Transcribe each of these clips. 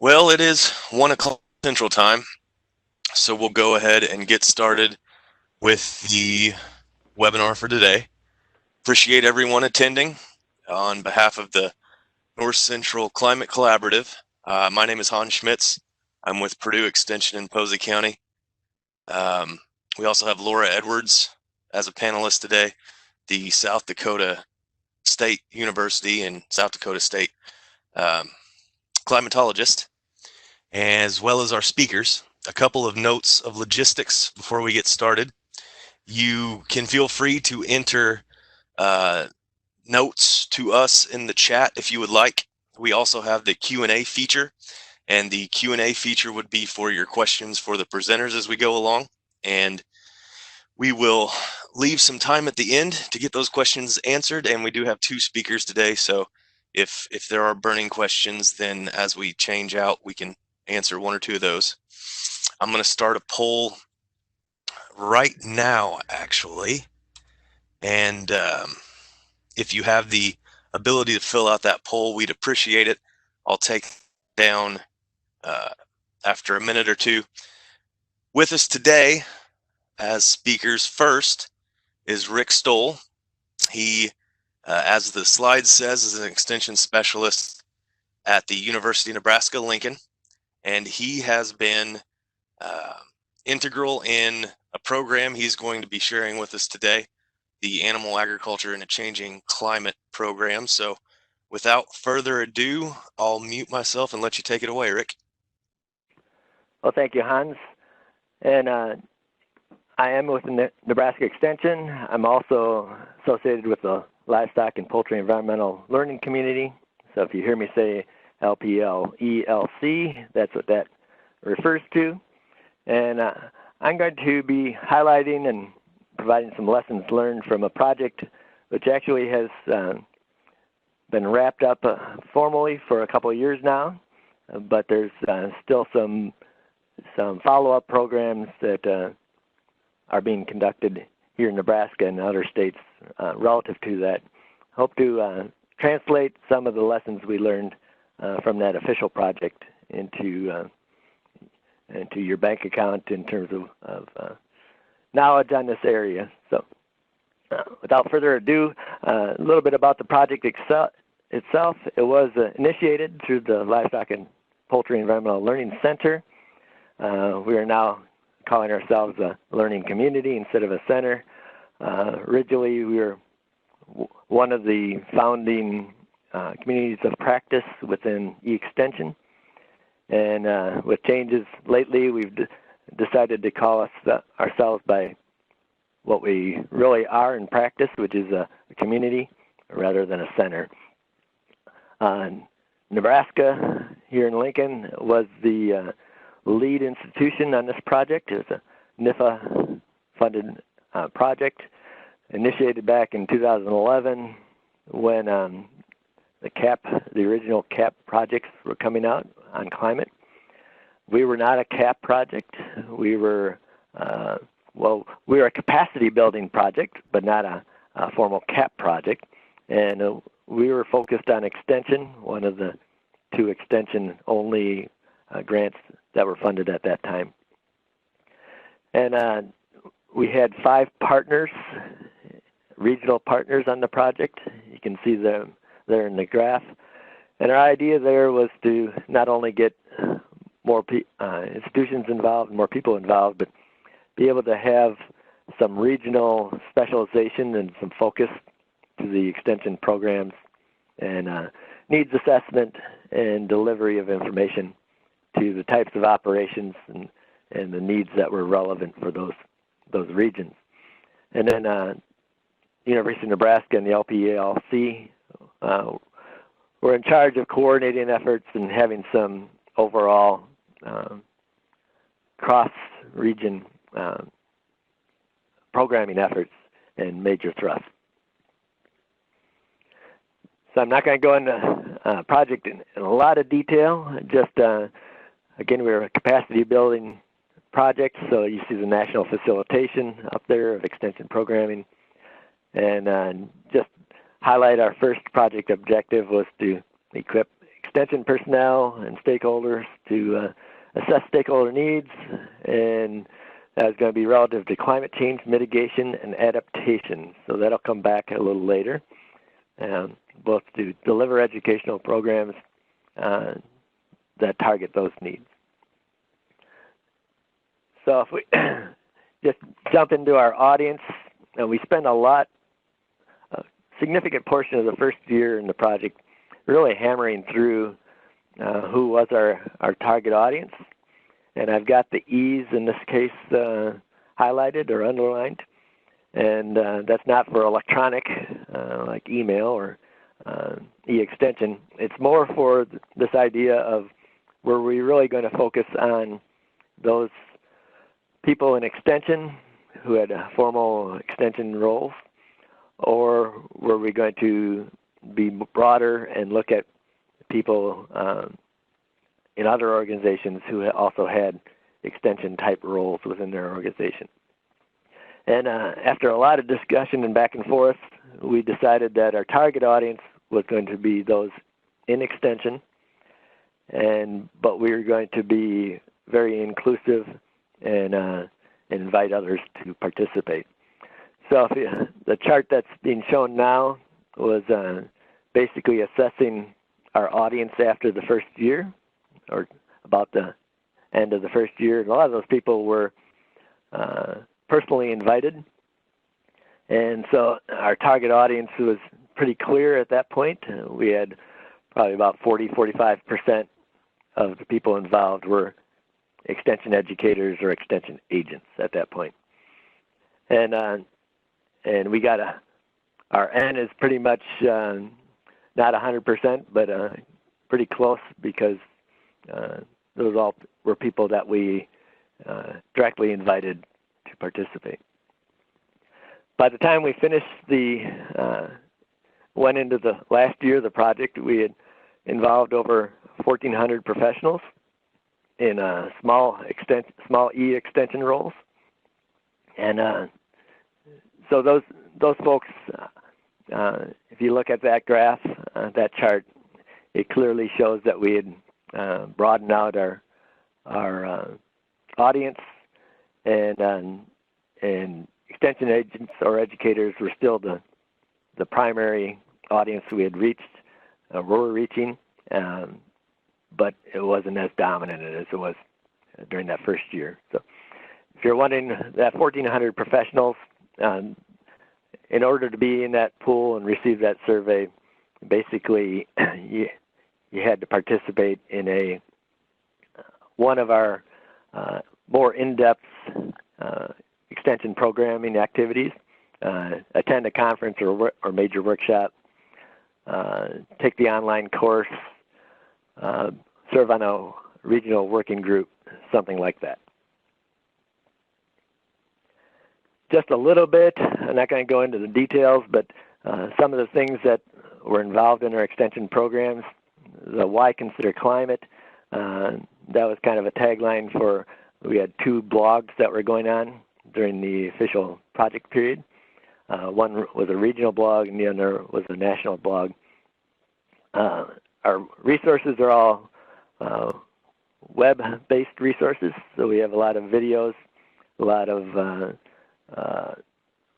Well, it is 1 o'clock Central Time, so we'll go ahead and get started with the webinar for today. Appreciate everyone attending on behalf of the North Central Climate Collaborative. My name is Hans Schmitz. I'm with Purdue Extension in Posey County. We also have Laura Edwards as a panelist today, the South Dakota State University and South Dakota State climatologist, as well as our speakers. A couple of notes of logistics before we get started. You can feel free to enter notes to us in the chat if you would like. We also have the Q&A feature, and the Q&A feature would be for your questions for the presenters as we go along. And we will leave some time at the end to get those questions answered, and we do have 2 speakers today, so if there are burning questions, then as we change out, we can answer 1 or 2 of those. I'm going to start a poll right now, actually, and if you have the ability to fill out that poll, we'd appreciate it. I'll take down after a minute or 2. With us today as speakers first is Rick Stowell. He, as the slide says, is an extension specialist at the University of Nebraska-Lincoln, and he has been integral in a program he's going to be sharing with us today, the Animal Agriculture in a Changing Climate program. So without further ado, I'll mute myself and let you take it away, Rick. Well, thank you, Hans. And I am with the Nebraska Extension. I'm also associated with the Livestock and Poultry Environmental Learning Community. So if you hear me say LPLELC, that's what that refers to. And I'm going to be highlighting and providing some lessons learned from a project which actually has been wrapped up formally for a couple of years now, but there's still some follow-up programs that are being conducted here in Nebraska and other states relative to that. Hope to translate some of the lessons we learned from that official project into your bank account in terms of knowledge on this area. So without further ado, a little bit about the project itself. It was initiated through the Livestock and Poultry Environmental Learning Center. We are now calling ourselves a learning community instead of a center. Originally, we were one of the founding communities of practice within E-Extension. And with changes lately, we've decided to call ourselves by what we really are in practice, which is a community rather than a center. Nebraska here in Lincoln was the lead institution on this project. It was a NIFA-funded project initiated back in 2011 when the original CAP projects were coming out on climate. We were not a CAP project. We were we were a capacity building project, but not a formal CAP project. And we were focused on extension, one of the 2 extension-only grants that were funded at that time. And we had 5 partners, regional partners on the project. You can see them there in the graph. And our idea there was to not only get more institutions involved, more people involved, but be able to have some regional specialization and some focus to the extension programs and needs assessment and delivery of information to the types of operations and the needs that were relevant for those regions. And then University of Nebraska and the LPALC were in charge of coordinating efforts and having some overall cross-region programming efforts and major thrusts. So I'm not going to go into project in a lot of detail. Just again, we're a capacity building project, so you see the national facilitation up there of extension programming, and just highlight our first project objective was to equip extension personnel and stakeholders to assess stakeholder needs, and that's going to be relative to climate change mitigation and adaptation. So that'll come back a little later, both to deliver educational programs that target those needs. So if we just jump into our audience, and we spend a significant portion of the first year in the project really hammering through who was our target audience. And I've got the E's in this case highlighted or underlined. And that's not for electronic, like email or e-extension. It's more for this idea of were we really going to focus on those people in extension who had formal extension roles, or were we going to be broader and look at people in other organizations who also had extension type roles within their organization? And after a lot of discussion and back and forth, we decided that our target audience was going to be those in extension, but we were going to be very inclusive and invite others to participate. So the chart that's being shown now was basically assessing our audience after the first year, or about the end of the first year. And a lot of those people were personally invited. And so our target audience was pretty clear at that point. We had probably about 45% of the people involved were extension educators or extension agents at that point. And we got our N is pretty much not 100%, but pretty close, because those all were people that we directly invited to participate. By the time we finished went into the last year of the project, we had involved over 1,400 professionals in small E extension roles. And so those folks, if you look at that graph, that chart, it clearly shows that we had broadened out our audience, and extension agents or educators were still the primary audience we had reached, were reaching, but it wasn't as dominant as it was during that first year. So if you're wondering, that 1,400 professionals, in order to be in that pool and receive that survey, basically you had to participate in one of our more in-depth extension programming activities, attend a conference or major workshop, take the online course, serve on a regional working group, something like that. Just a little bit, I'm not going to go into the details, but some of the things that were involved in our extension programs, the Why Consider Climate, that was kind of a tagline for, we had 2 blogs that were going on during the official project period. One was a regional blog and the other was a national blog. Our resources are all web-based resources, so we have a lot of videos, a lot of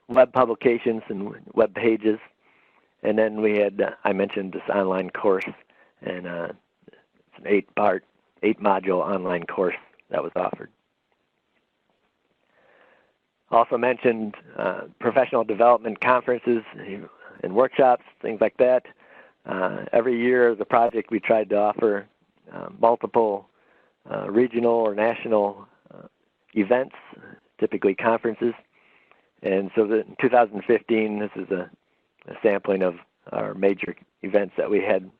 web publications and web pages, and then we had, I mentioned this online course, and it's an 8-module online course that was offered. Also mentioned professional development conferences and workshops, things like that. Every year of the project, we tried to offer multiple regional or national events, typically conferences. And so in 2015, this is a sampling of our major events that we had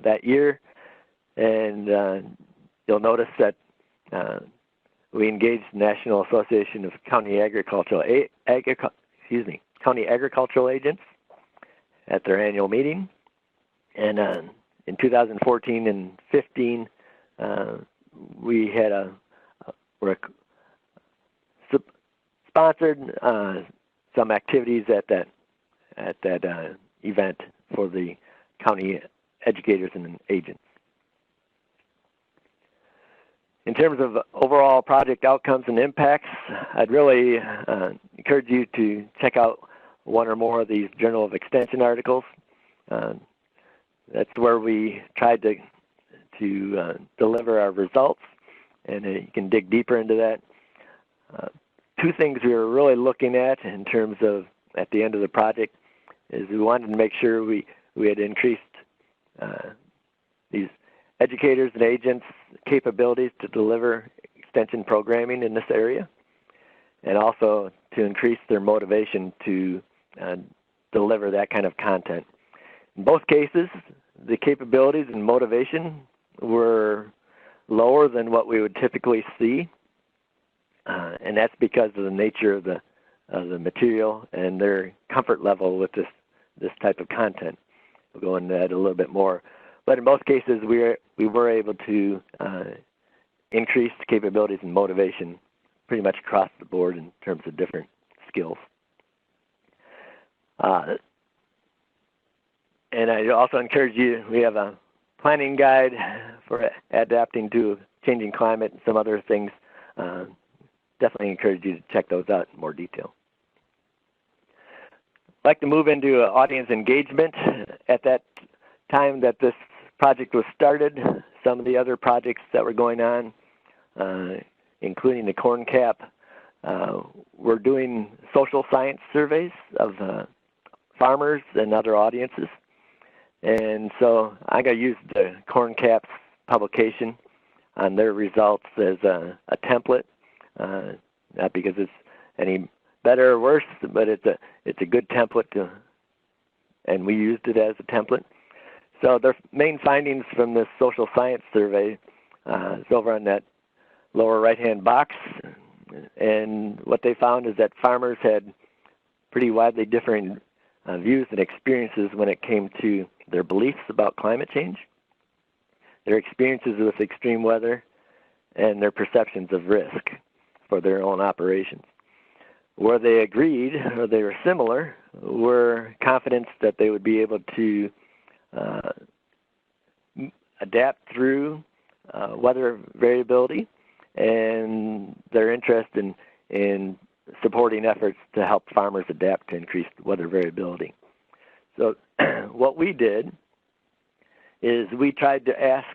that year. And you'll notice that we engaged the National Association of County Agricultural Agents at their annual meeting. And in 2014 and 15, we had sponsored some activities at that event for the county educators and agents. in terms of overall project outcomes and impacts, I'd really encourage you to check out one or more of these Journal of Extension articles. That's where we tried to deliver our results, and you can dig deeper into that. Two things we were really looking at in terms of at the end of the project is we wanted to make sure we had increased these educators and agents' capabilities to deliver extension programming in this area, and also to increase their motivation to deliver that kind of content. In both cases, the capabilities and motivation were lower than what we would typically see, and that's because of the nature of the material and their comfort level with this type of content. We'll go into that a little bit more. But in most cases, we were able to increase capabilities and motivation pretty much across the board in terms of different skills. And I also encourage you, we have a planning guide for adapting to changing climate and some other things. Definitely encourage you to check those out in more detail. I'd like to move into audience engagement. At that time that this project was started, some of the other projects that were going on, including the corn cap, were doing social science surveys of farmers and other audiences. And so I'm going to use the corn cap's publication on their results as a template, not because it's any better or worse, but it's a good template, and we used it as a template. So their main findings from this social science survey is over on that lower right-hand box. And what they found is that farmers had pretty widely differing views and experiences when it came to their beliefs about climate change, their experiences with extreme weather, and their perceptions of risk for their own operations. Where they agreed, or they were similar, were confidence that they would be able to adapt through weather variability, and their interest in supporting efforts to help farmers adapt to increased weather variability. So what we did is we tried to ask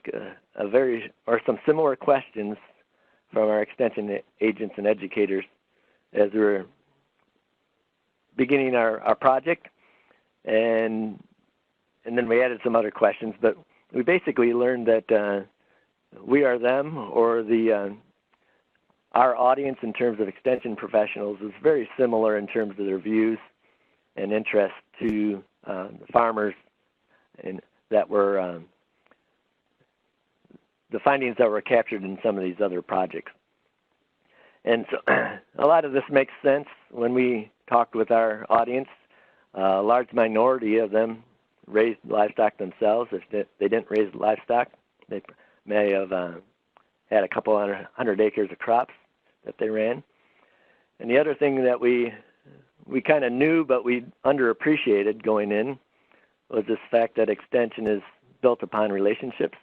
some similar questions from our extension agents and educators as we were beginning our project, and then we added some other questions, but we basically learned that we are them, or our audience in terms of extension professionals is very similar in terms of their views and interest to the farmers, and that were the findings that were captured in some of these other projects. And so a lot of this makes sense when we talked with our audience. A large minority of them raised livestock themselves. If they didn't raise livestock, they may have had a couple hundred acres of crops that they ran. And the other thing that we kind of knew but we underappreciated going in was this fact that extension is built upon relationships,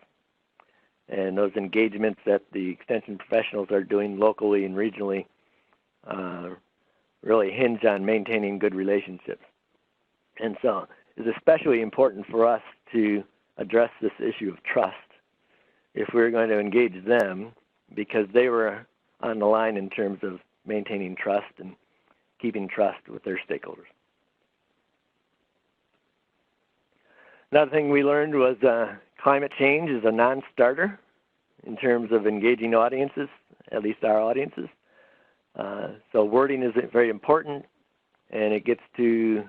and those engagements that the extension professionals are doing locally and regionally really hinge on maintaining good relationships. And so it's especially important for us to address this issue of trust if we're going to engage them, because they were on the line in terms of maintaining trust and keeping trust with their stakeholders. Another thing we learned was climate change is a non-starter in terms of engaging audiences, at least our audiences. So wording is very important, and it gets to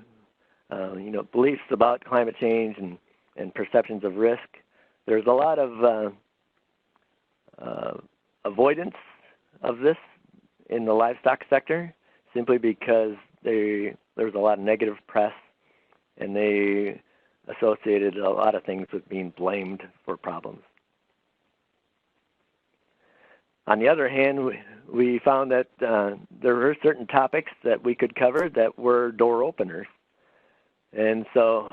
beliefs about climate change and perceptions of risk. There's a lot of avoidance of this in the livestock sector, simply because there's a lot of negative press, and they associated a lot of things with being blamed for problems. On the other hand, we found that there were certain topics that we could cover that were door openers. And so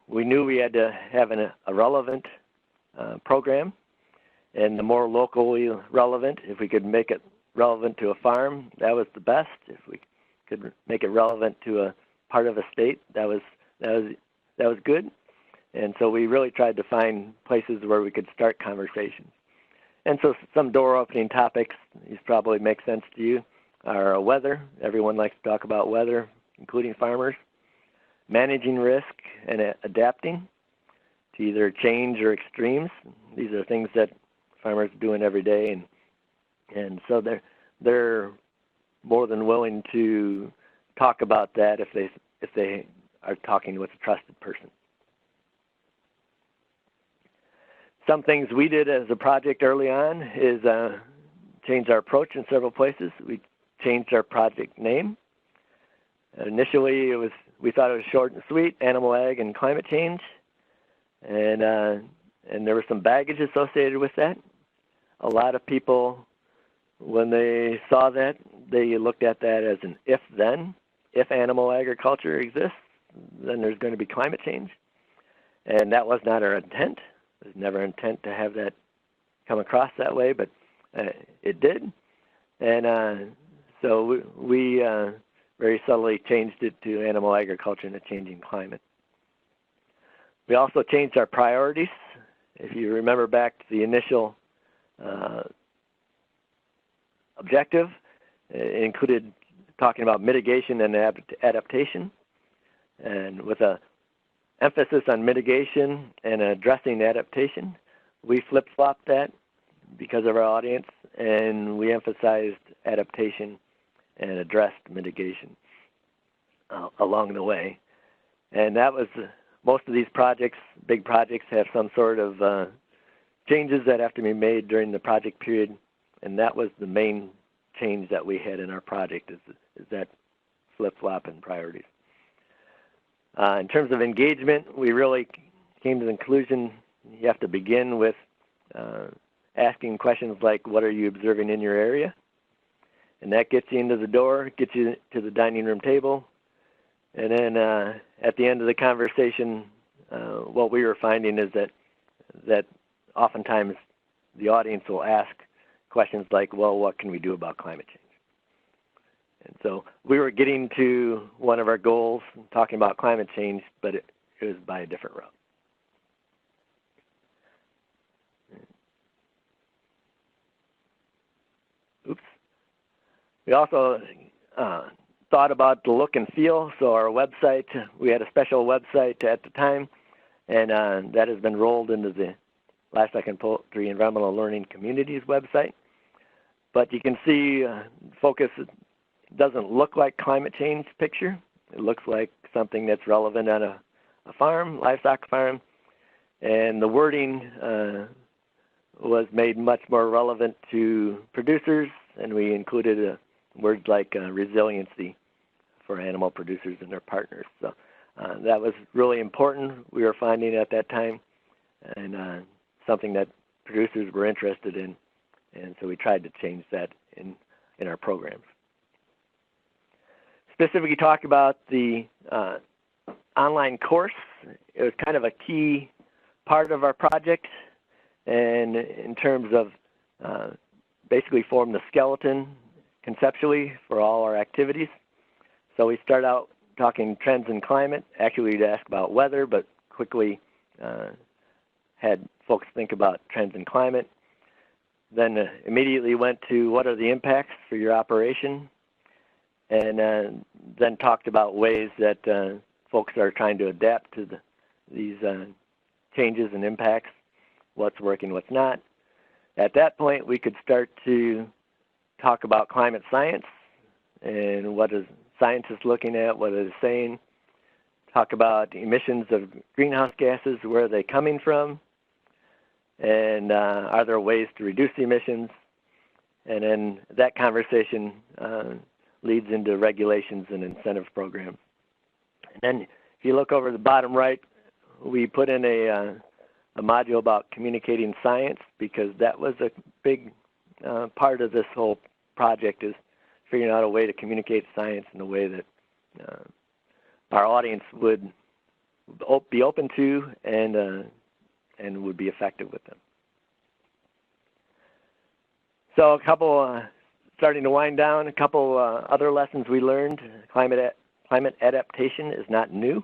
we knew we had to have a relevant program, And the more locally relevant, if we could make it relevant to a farm, that was the best. If we could make it relevant to a part of a state, that was good. And so we really tried to find places where we could start conversations. And so some door opening topics, these probably make sense to you, are weather. Everyone likes to talk about weather, including farmers. Managing risk and adapting to either change or extremes. These are things that farmers are doing every day, and so they're more than willing to talk about that if they are talking with a trusted person. Some things we did as a project early on is change our approach in several places. We changed our project name. Initially, we thought it was short and sweet, animal ag and climate change, and there was some baggage associated with that. A lot of people, when they saw that, they looked at that as an if-then. If animal agriculture exists, then there's going to be climate change, and that was not our intent. It was never intent to have that come across that way, but it did. And so we very subtly changed it to animal agriculture in a changing climate. We also changed our priorities. If you remember back to the initial objective, it included talking about mitigation and adaptation, and with a emphasis on mitigation and addressing adaptation. We flip-flopped that because of our audience, and we emphasized adaptation and addressed mitigation along the way. And that was, most of these projects, big projects, have some sort of changes that have to be made during the project period, and that was the main change that we had in our project, is that flip-flop in priorities. In terms of engagement, we really came to the conclusion you have to begin with asking questions like, what are you observing in your area? And that gets you into the door, gets you to the dining room table. And then at the end of the conversation, what we were finding is that oftentimes the audience will ask questions like, well, what can we do about climate change? And so we were getting to one of our goals, talking about climate change, but it was by a different route. Oops. We also thought about the look and feel. So our website, we had a special website at the time, and that has been rolled into the Livestock and Poultry Environmental Learning Communities website. But you can see focus doesn't look like climate change picture. It looks like something that's relevant on a farm, livestock farm. And the wording was made much more relevant to producers, and we included words like resiliency for animal producers and their partners. So that was really important, we were finding at that time, and something that producers were interested in. And so we tried to change that in our programs. Specifically talk about the online course. It was kind of a key part of our project, and in terms of basically form the skeleton conceptually for all our activities. So we start out talking trends in climate. Actually, we'd ask about weather, but quickly had folks think about trends in climate. Then immediately went to what are the impacts for your operation, and then talked about ways that folks are trying to adapt to these changes and impacts, what's working, what's not. At that point, we could start to talk about climate science and what is scientists looking at, what are they saying, talk about emissions of greenhouse gases, where are they coming from, and are there ways to reduce the emissions? And then that conversation leads into regulations and incentive programs. And then if you look over the bottom right, we put in a module about communicating science, because that was a big part of this whole project, is figuring out a way to communicate science in a way that our audience would be open to and would be effective with them. So a couple, starting to wind down, a couple other lessons we learned. Climate adaptation is not new.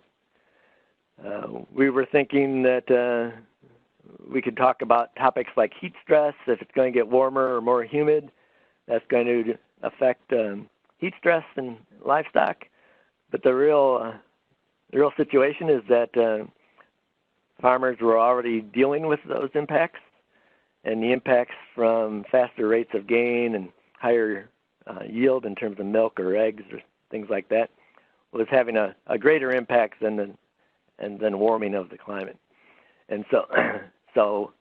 We were thinking that we could talk about topics like heat stress. If it's going to get warmer or more humid, that's going to affect heat stress in livestock. But the real situation is that farmers were already dealing with those impacts, and the impacts from faster rates of gain and higher yield in terms of milk or eggs or things like that was having a greater impact than warming of the climate. And so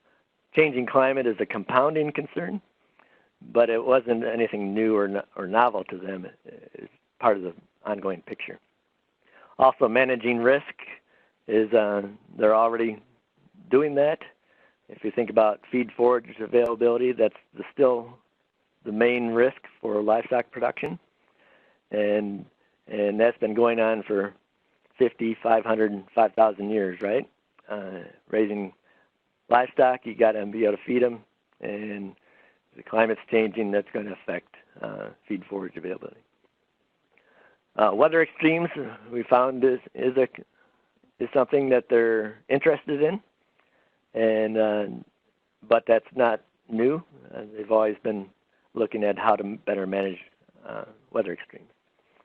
changing climate is a compounding concern, but it wasn't anything new or novel to them. It's part of the ongoing picture. Also, managing risk is they're already doing that. If you think about feed forage availability, that's still the main risk for livestock production, and that's been going on for 50, 500, 5,000 years, right? Raising livestock, you got to be able to feed them, and the climate's changing. That's going to affect feed forage availability. Weather extremes, we found is something that they're interested in, and but that's not new. They've always been looking at how to better manage weather extremes.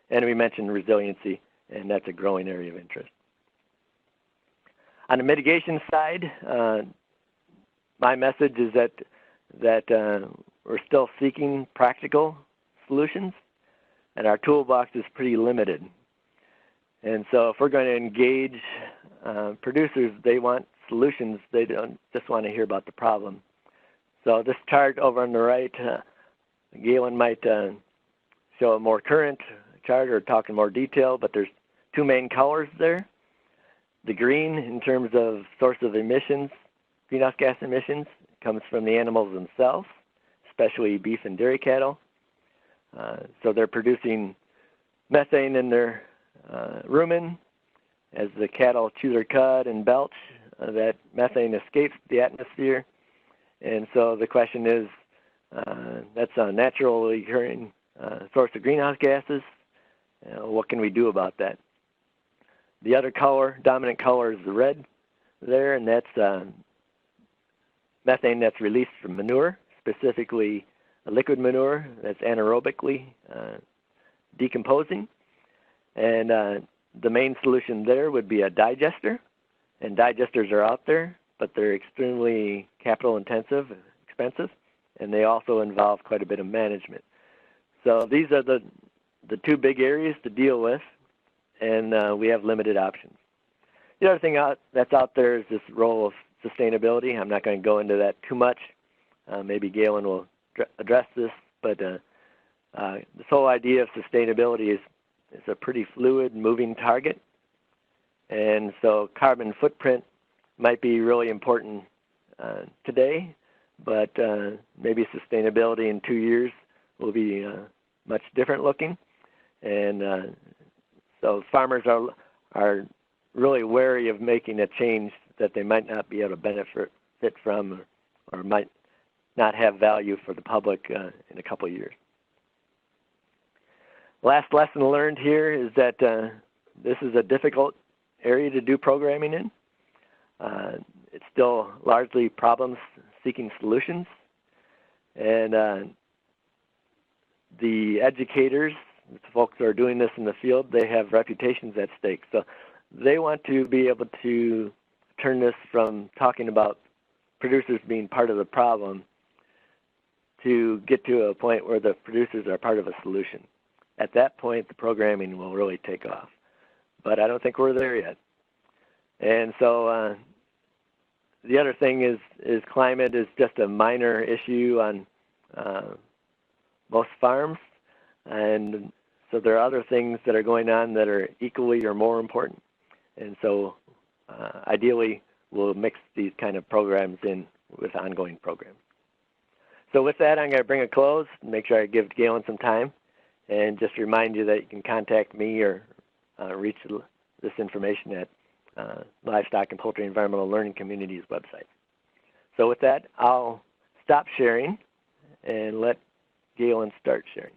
And we mentioned resiliency, and that's a growing area of interest. On the mitigation side, my message is that we're still seeking practical solutions, and our toolbox is pretty limited. And so if we're going to engage producers, they want solutions. They don't just want to hear about the problem. So this chart over on the right, Galen might show a more current chart or talk in more detail, but there's two main colors there. The green, in terms of source of emissions, greenhouse gas emissions, comes from the animals themselves, especially beef and dairy cattle. So they're producing methane in their rumen. As the cattle chew their cud and belch, that methane escapes the atmosphere. And so the question is, that's a naturally occurring source of greenhouse gases. What can we do about that? The other color, dominant color, is the red there, and that's methane that's released from manure, specifically a liquid manure that's anaerobically decomposing. And the main solution there would be a digester, and digesters are out there, but they're extremely capital intensive, expensive, and they also involve quite a bit of management. So these are the two big areas to deal with, and we have limited options. The other thing that's out there is this role of sustainability. I'm not going to go into that too much. Maybe Galen will address this, but this whole idea of sustainability is a pretty fluid, moving target. And so carbon footprint might be really important today, but maybe sustainability in 2 years will be much different looking. And so farmers are really wary of making a change that they might not be able to benefit from or might not have value for the public in a couple of years. Last lesson learned here is that this is a difficult area to do programming in. It's still largely problem-seeking solutions. And the educators, the folks who are doing this in the field, they have reputations at stake. So they want to be able to turn this from talking about producers being part of the problem to get to a point where the producers are part of a solution. At that point, the programming will really take off. But I don't think we're there yet. And so the other thing is climate is just a minor issue on most farms. And so there are other things that are going on that are equally or more important. And so ideally, we'll mix these kind of programs in with ongoing programs. So with that, I'm going to bring a close, make sure I give Galen some time, and just remind you that you can contact me or reach this information at Livestock and Poultry Environmental Learning Community's website. So with that, I'll stop sharing, and let Galen start sharing.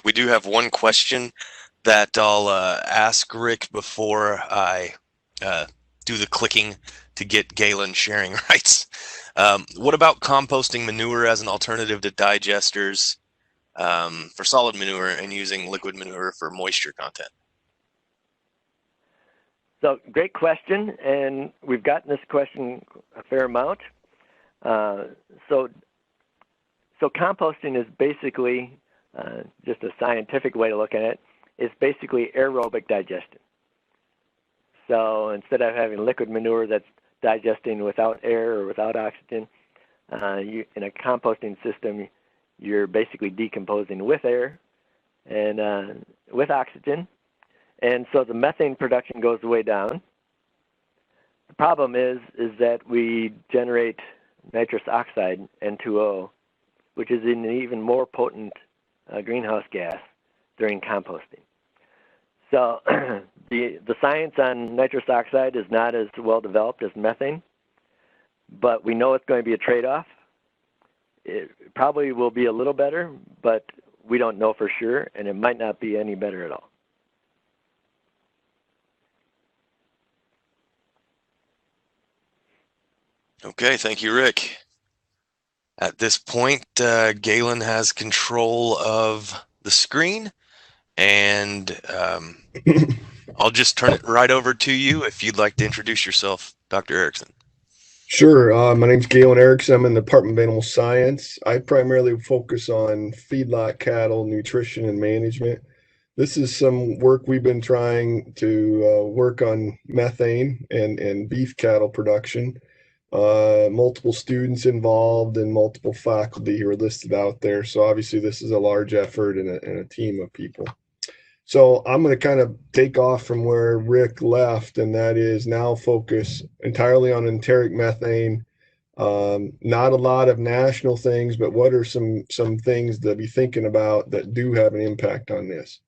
We do have one question that I'll ask Rick before I do the clicking to get Galen sharing rights. What about composting manure as an alternative to digesters for solid manure and using liquid manure for moisture content? So great question, and we've gotten this question a fair amount. So composting is basically, just a scientific way to look at it, is basically aerobic digestion. So instead of having liquid manure that's digesting without air or without oxygen, in a composting system, you're basically decomposing with air and with oxygen. And so the methane production goes way down. The problem is that we generate nitrous oxide, N2O, which is an even more potent greenhouse gas during composting. So the science on nitrous oxide is not as well developed as methane, but we know it's going to be a trade-off. It probably will be a little better, but we don't know for sure, and it might not be any better at all. Okay, thank you, Rick. At this point, Galen has control of the screen, and I'll just turn it right over to you if you'd like to introduce yourself, Dr. Erickson. Sure. My name's Galen Erickson. I'm in the Department of Animal Science. I primarily focus on feedlot cattle, nutrition, and management. This is some work we've been trying to work on methane and beef cattle production. Multiple students involved and multiple faculty who are listed out there. So obviously this is a large effort and a team of people. So I'm going to kind of take off from where Rick left, and that is now focus entirely on enteric methane. Not a lot of national things, but what are some things to be thinking about that do have an impact on this?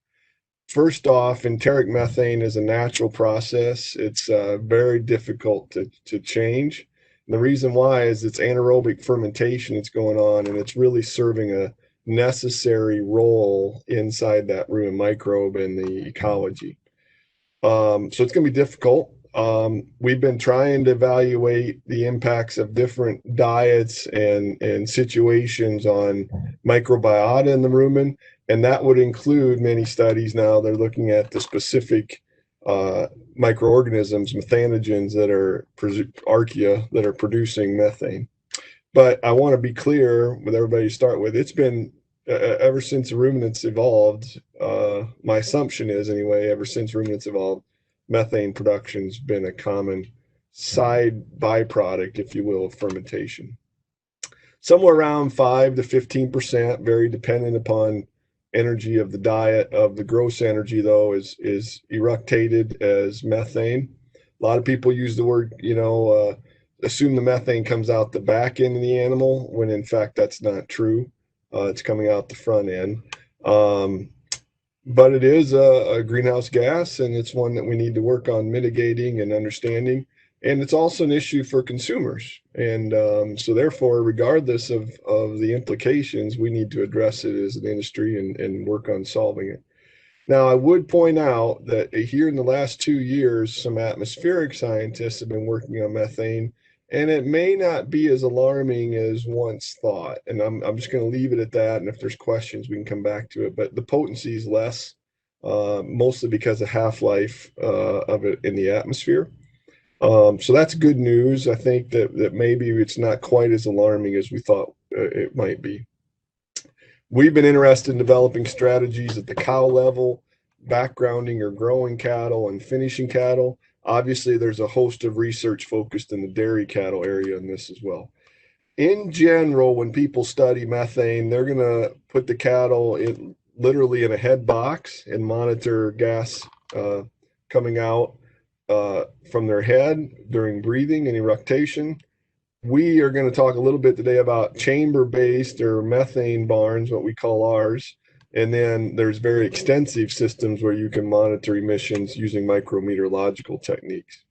First off, enteric methane is a natural process. It's very difficult to change. And the reason why is it's anaerobic fermentation that's going on, and it's really serving a necessary role inside that rumen microbe and the ecology. So it's going to be difficult. We've been trying to evaluate the impacts of different diets and situations on microbiota in the rumen, and that would include many studies now. They're looking at the specific microorganisms, methanogens that are archaea that are producing methane. But I want to be clear with everybody to start with. It's been ever since ruminants evolved. My assumption is anyway, ever since ruminants evolved, methane production's been a common side byproduct, if you will, of fermentation. Somewhere around 5 to 15%, very dependent upon energy of the diet. Of the gross energy, though, is eructated as methane. A lot of people use the word, assume the methane comes out the back end of the animal, when in fact that's not true. It's coming out the front end. But it is a greenhouse gas, and it's one that we need to work on mitigating and understanding. And it's also an issue for consumers. And so therefore, regardless of the implications, we need to address it as an industry and work on solving it. Now, I would point out that here in the last 2 years, some atmospheric scientists have been working on methane, and it may not be as alarming as once thought. And I'm just going to leave it at that. And if there's questions, we can come back to it. But the potency is less, mostly because of half-life of it in the atmosphere. So that's good news. I think that maybe it's not quite as alarming as we thought it might be. We've been interested in developing strategies at the cow level, backgrounding or growing cattle and finishing cattle. Obviously, there's a host of research focused in the dairy cattle area in this as well. In general, when people study methane, they're going to put the cattle literally in a head box and monitor gas coming out from their head during breathing and eructation. We are going to talk a little bit today about chamber-based or methane barns, what we call ours. And then there's very extensive systems where you can monitor emissions using micrometeorological techniques.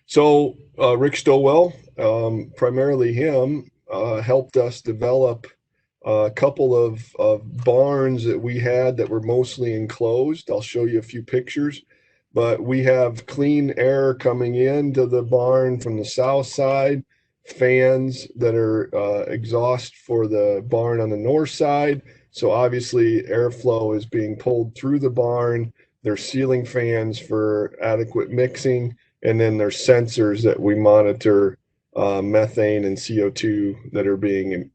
So Rick Stowell primarily him, helped us develop a couple of barns that we had that were mostly enclosed. I'll show you a few pictures, but we have clean air coming into the barn from the south side, fans that are exhaust for the barn on the north side. So obviously airflow is being pulled through the barn. There's ceiling fans for adequate mixing, and then there's sensors that we monitor methane and CO2 that are being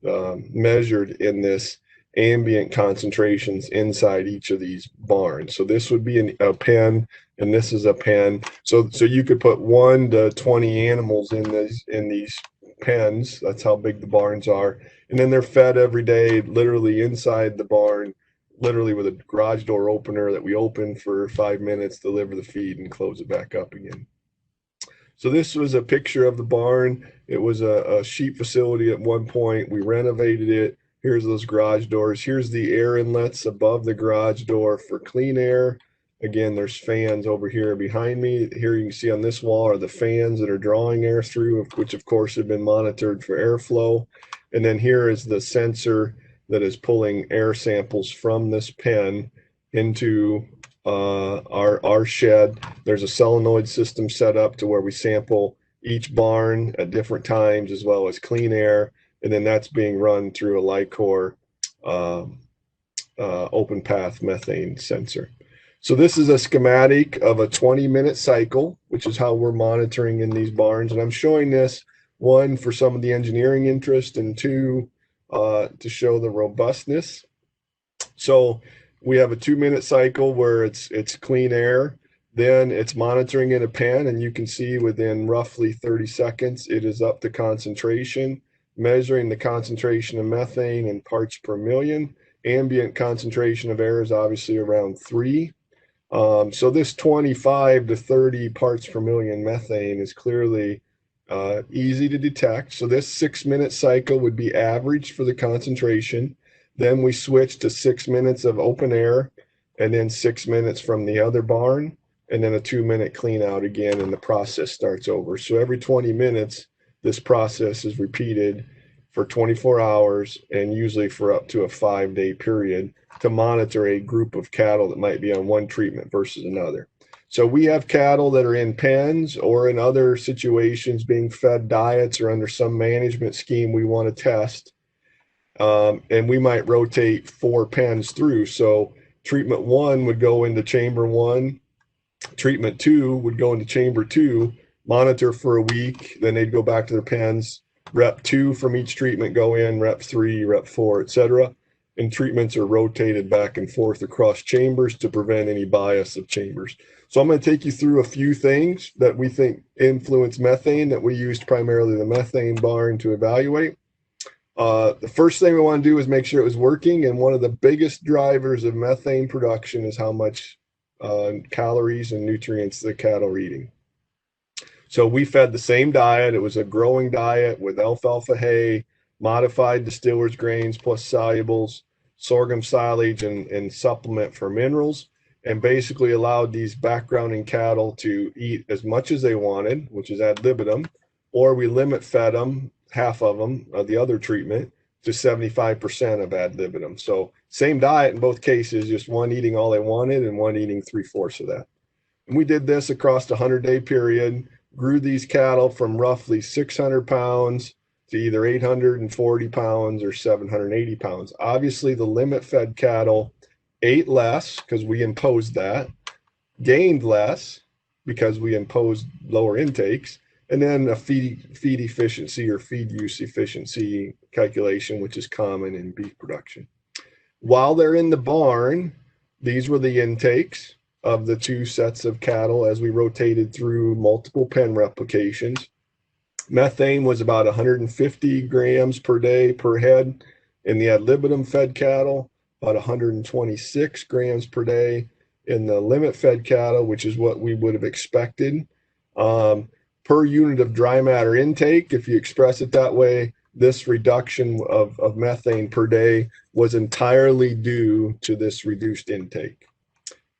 measured in this ambient concentrations inside each of these barns. So this would be a pen, and this is a pen. So you could put 1 to 20 animals in these pens. That's how big the barns are. And then they're fed every day, literally inside the barn, literally with a garage door opener that we open for 5 minutes, deliver the feed, and close it back up again. So this was a picture of the barn. It was a sheep facility at one point. We renovated it. Here's those garage doors. Here's the air inlets above the garage door for clean air. Again, there's fans over here behind me. Here you can see on this wall are the fans that are drawing air through, which of course have been monitored for airflow. And then here is the sensor that is pulling air samples from this pen into our shed. There's a solenoid system set up to where we sample each barn at different times, as well as clean air, and then that's being run through a Lycor open path methane sensor. So this is a schematic of a 20-minute cycle, which is how we're monitoring in these barns. And I'm showing this, one, for some of the engineering interest, and two, to show the robustness. So we have a 2-minute cycle where it's clean air. Then it's monitoring in a pen, and you can see within roughly 30 seconds, it is up to concentration, measuring the concentration of methane in parts per million. Ambient concentration of air is obviously around 3. So this 25 to 30 parts per million methane is clearly easy to detect. So this 6-minute cycle would be average for the concentration. Then we switch to 6 minutes of open air, and then 6 minutes from the other barn, and then a 2-minute clean out again, and the process starts over. So every 20 minutes, this process is repeated for 24 hours, and usually for up to a 5-day period, to monitor a group of cattle that might be on one treatment versus another. So we have cattle that are in pens or in other situations being fed diets or under some management scheme we want to test. And we might rotate 4 pens through. So treatment 1 would go into chamber 1, treatment 2 would go into chamber 2, monitor for a week, then they'd go back to their pens, rep 2 from each treatment go in, rep 3, rep 4, etc. And treatments are rotated back and forth across chambers to prevent any bias of chambers. So I'm going to take you through a few things that we think influence methane that we used primarily the Methane Barn to evaluate. The first thing we want to do is make sure it was working, and one of the biggest drivers of methane production is how much calories and nutrients the cattle are eating. So we fed the same diet. It was a growing diet with alfalfa hay, modified distillers grains plus solubles, sorghum silage, and supplement for minerals, and basically allowed these backgrounding cattle to eat as much as they wanted, which is ad libitum, or we limit fed them, half of them, the other treatment, to 75% of ad libitum. So same diet in both cases, just one eating all they wanted and one eating 3/4 of that. And we did this across a 100-day period, grew these cattle from roughly 600 pounds to either 840 pounds or 780 pounds. Obviously, the limit fed cattle ate less because we imposed that, gained less because we imposed lower intakes, and then a feed efficiency or feed use efficiency calculation, which is common in beef production. While they're in the barn, these were the intakes of the 2 sets of cattle as we rotated through multiple pen replications. Methane was about 150 grams per day per head in the ad libitum fed cattle, about 126 grams per day in the limit fed cattle, which is what we would have expected. Per unit of dry matter intake, if you express it that way, this reduction of methane per day was entirely due to this reduced intake.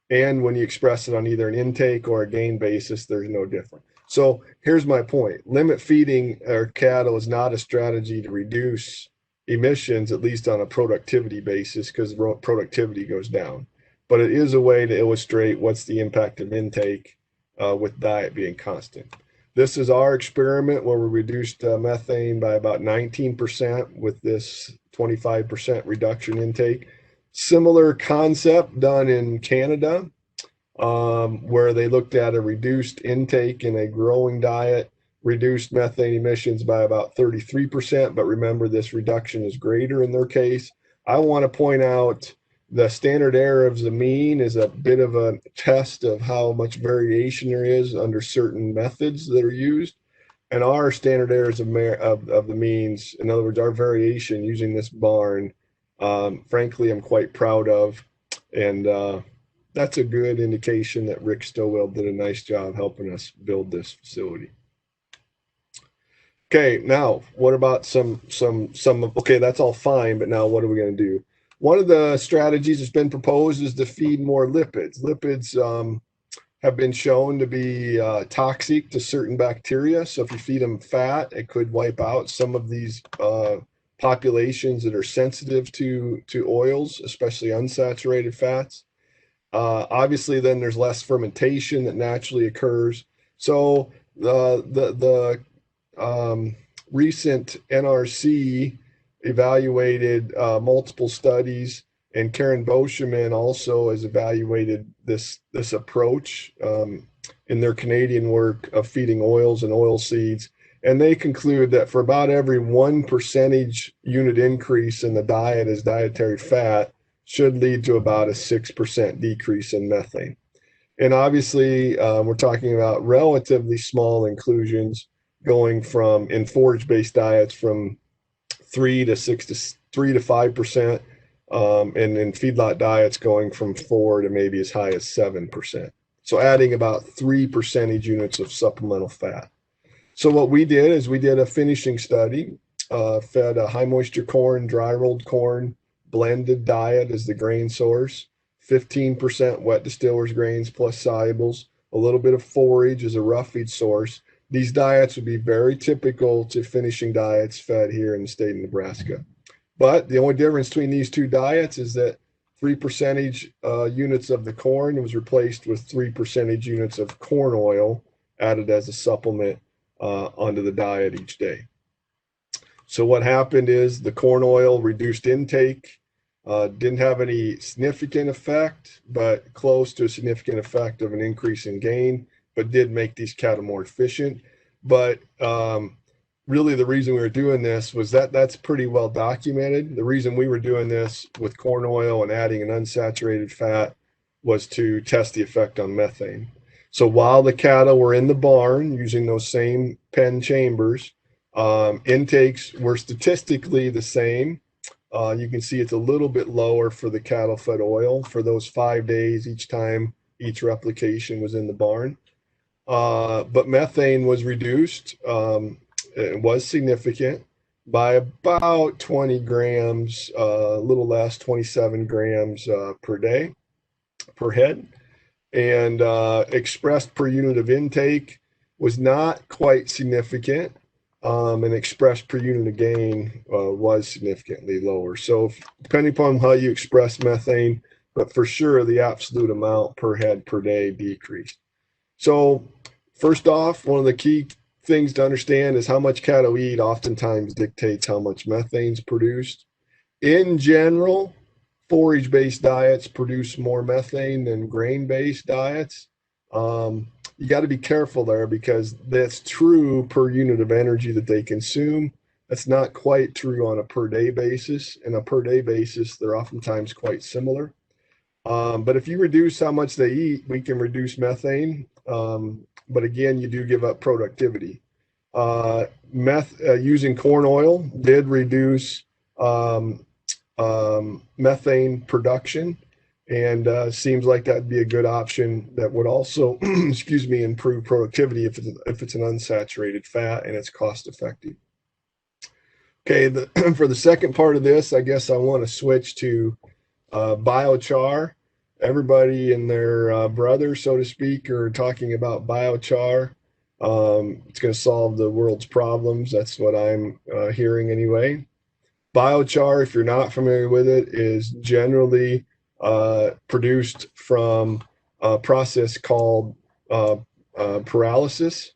And when you express it on either an intake or a gain basis, there's no difference. So here's my point. Limit feeding our cattle is not a strategy to reduce emissions, at least on a productivity basis, because productivity goes down. But it is a way to illustrate what's the impact of intake with diet being constant. This is our experiment where we reduced methane by about 19% with this 25% reduction intake. Similar concept done in Canada, where they looked at a reduced intake in a growing diet, reduced methane emissions by about 33%. But remember, this reduction is greater in their case. I want to point out the standard error of the mean is a bit of a test of how much variation there is under certain methods that are used. And our standard errors of the means, in other words, our variation using this barn, frankly, I'm quite proud of. And that's a good indication that Rick Stowell did a nice job helping us build this facility. Okay, now what about okay, that's all fine, but now what are we going to do? One of the strategies that's been proposed is to feed more lipids. Lipids have been shown to be toxic to certain bacteria. So if you feed them fat, it could wipe out some of these populations that are sensitive to oils, especially unsaturated fats. Obviously, then there's less fermentation that naturally occurs. So the recent NRC evaluated multiple studies, and Karen Boscheman also has evaluated this approach in their Canadian work of feeding oils and oil seeds. And they conclude that for about every 1 percentage unit increase in the diet as dietary fat should lead to about a 6% decrease in methane. And obviously, we're talking about relatively small inclusions going from, in forage-based diets, from 3 to 5%, and in feedlot diets going from 4 to maybe as high as 7%. So adding about 3 percentage units of supplemental fat. So what we did is we did a finishing study, fed a high moisture corn, dry rolled corn, blended diet as the grain source, 15% wet distillers grains plus solubles, a little bit of forage as a rough feed source. These diets would be very typical to finishing diets fed here in the state of Nebraska. But the only difference between these two diets is that 3 percentage units of the corn was replaced with 3 percentage units of corn oil added as a supplement onto the diet each day. So what happened is the corn oil reduced intake, didn't have any significant effect, but close to a significant effect of an increase in gain, but did make these cattle more efficient. But really the reason we were doing this was that's pretty well documented. The reason we were doing this with corn oil and adding an unsaturated fat was to test the effect on methane. So while the cattle were in the barn using those same pen chambers, intakes were statistically the same. You can see it's a little bit lower for the cattle fed oil for those 5 days each time each replication was in the barn. But methane was reduced. It was significant by about 20 grams, a little less, 27 grams per day, per head. And expressed per unit of intake was not quite significant, and expressed per unit of gain was significantly lower. So depending upon how you express methane, but for sure the absolute amount per head per day decreased. So first off, one of the key things to understand is how much cattle eat oftentimes dictates how much methane is produced. In general, forage-based diets produce more methane than grain-based diets. You got to be careful there because that's true per unit of energy that they consume. That's not quite true on a per day basis. And a per day basis, they're oftentimes quite similar. But if you reduce how much they eat, we can reduce methane. But again, you do give up productivity. Using corn oil did reduce methane production, and seems like that'd be a good option that would also, excuse me, improve productivity if it's an unsaturated fat and it's cost effective. Okay, for the second part of this, I guess I want to switch to biochar. everybody and their brother, so to speak, are talking about biochar. It's going to solve the world's problems. That's what I'm hearing anyway. Biochar, if you're not familiar with it, is generally produced from a process called uh, pyrolysis.